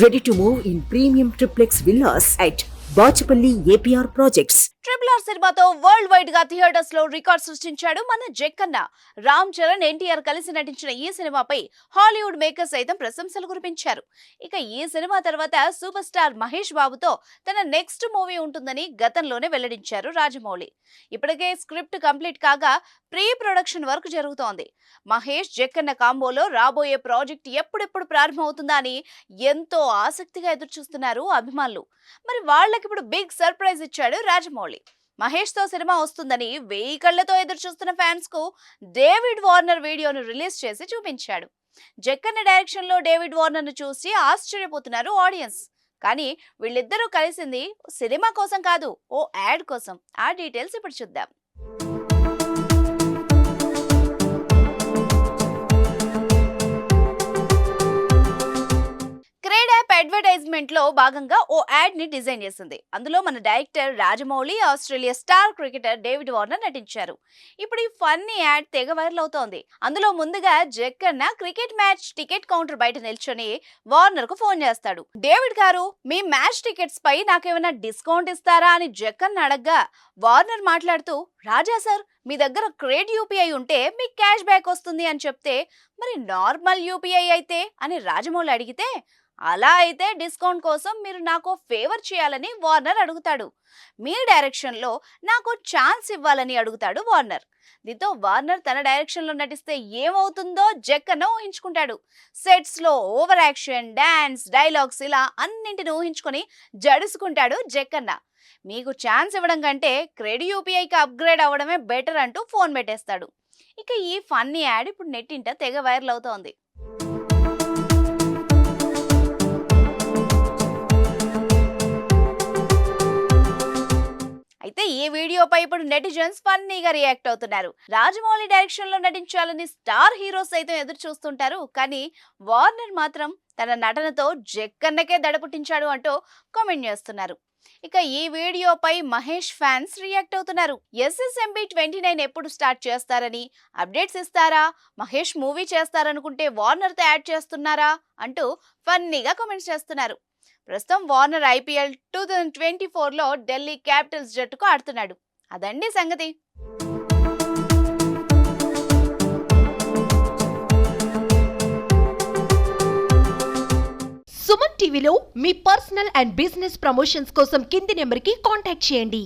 Ready to move in premium triplex villas at Bachapalli APR Projects. RRR సినిమాతో world wide గా theatres లో record సృష్టించాడు మన జక్కన్న. రామ్ చరణ్, ఎన్టీఆర్ కలిసి నటించిన ఈ సినిమాపై హాలీవుడ్ మేకర్స్ సైతం ప్రశంసలు కురిపించారు. ఇక ఈ సినిమా తర్వాత సూపర్ స్టార్ మహేష్ బాబుతో తన నెక్స్ట్ మూవీ ఉంటుందని గతంలోనే వెల్లడించారు రాజమౌళి. ఇప్పటికే స్క్రిప్ట్ కంప్లీట్ కాగా ప్రీ ప్రొడక్షన్ వర్క్ జరుగుతోంది. మహేష్ జక్కన్న కాంబోలో రాబోయే ప్రాజెక్ట్ ఎప్పుడెప్పుడు ప్రారంభమవుతుందా అని ఎంతో ఆసక్తిగా ఎదురుచూస్తున్నారు అభిమానులు. మరి వాళ్ళకిప్పుడు బిగ్ సర్ప్రైజ్ ఇచ్చాడు రాజమౌళి. మహేష్ తో సినిమా వస్తుందని 1000 కళ్లతో ఎదురు చూస్తున్న ఫ్యాన్స్ కు డేవిడ్ వార్నర్ వీడియోను రిలీజ్ చేసి చూపించాడు. జక్కన్న డైరెక్షన్ లో డేవిడ్ వార్నర్ ను చూసి ఆశ్చర్యపోతున్నారు ఆడియన్స్. కానీ వీళ్ళిద్దరూ కలిసింది సినిమా కోసం కాదు, ఓ యాడ్ కోసం. ఆ డీటెయిల్స్ ఇప్పుడు చూద్దాం. క్రేడ్ యాప్ అడ్వర్టైజ్మెంట్ లో భాగంగా ఓ యాడ్ ని డిజైన్ చేసింది. అందులో మన director Rajamouli, Australia star cricketer David Warner నటించారు. ఇప్పుడు ఈ ఫన్నీ యాడ్ తెగ వైరల్ అవుతోంది. అందులో ముందుగా Jakkanna cricket match ticket counter బయట నిల్చొని వార్నర్ కు ఫోన్ చేస్తాడు. డేవిడ్ గారు, మీ మ్యాచ్ టికెట్స్ పై నాకేమైనా డిస్కౌంట్ ఇస్తారా అని జక్కన్న అడగ్గా వార్నర్ మాట్లాడుతూ, రాజా సార్, మీ దగ్గర క్రెడిట్ యూపీఐ ఉంటే మీకు క్యాష్ బ్యాక్ వస్తుంది అని చెప్తే, మరి నార్మల్ యూపీఐ అయితే అని రాజమౌళి అడిగితే, అలా అయితే డిస్కౌంట్ కోసం మీరు నాకు ఫేవర్ చేయాలని వార్నర్ అడుగుతాడు. మీ డైరెక్షన్ లో నాకు ఛాన్స్ ఇవ్వాలని అడుగుతాడు వార్నర్. దీంతో వార్నర్ తన డైరెక్షన్ లో నటిస్తే ఏమవుతుందో జక్కన్న ఊహించుకుంటాడు. సెట్స్ లో ఓవర్ యాక్షన్, డాన్స్, డైలాగ్స్ ఇలా అన్నింటిని ఊహించుకొని జడుసుకుంటాడు జక్కన్న. మీకు ఛాన్స్ ఇవ్వడం కంటే క్రెడిట్ యూపీఐకి అప్గ్రేడ్ అవ్వడమే బెటర్ అంటూ ఫోన్ పెట్టేస్తాడు. ఇక ఈ ఫన్నీ యాడ్ ఇప్పుడు నెట్టింట తెగ వైరల్ అవుతోంది. అయితే ఈ వీడియోపై ఇప్పుడు నెటిజన్స్ ఫన్నీగా రియాక్ట్ అవుతున్నారు. రాజమౌళి డైరెక్షన్ లో నటించాలని స్టార్ హీరోస్ సైతం ఎదురు చూస్తుంటారు. కానీ వార్నర్ మాత్రం తన నటనతో జక్కన్నకే దడపుట్టించాడు అంటూ కామెంట్ చేస్తున్నారు. ఇక ఈ వీడియోపై మహేష్ ఫ్యాన్స్ రియాక్ట్ అవుతున్నారు. SSMB 29 ఎప్పుడు స్టార్ట్ చేస్తారని, అప్డేట్స్ ఇస్తారా, మహేష్ మూవీ చేస్తారనుకుంటే వార్నర్ తో యాడ్ చేస్తున్నారా అంటూ ఫన్నీగా కామెంట్స్ చేస్తున్నారు. ప్రస్తుతం వార్నర్ IPL 2024లో ఢిల్లీ క్యాపిటల్స్ జట్టుకు ఆడుతున్నాడు. అదండి సంగతి. సుమన్ టీవీలో మీ పర్సనల్ అండ్ బిజినెస్ ప్రమోషన్స్ కోసం కింది నెంబర్కి కాంటాక్ట్ చేయండి.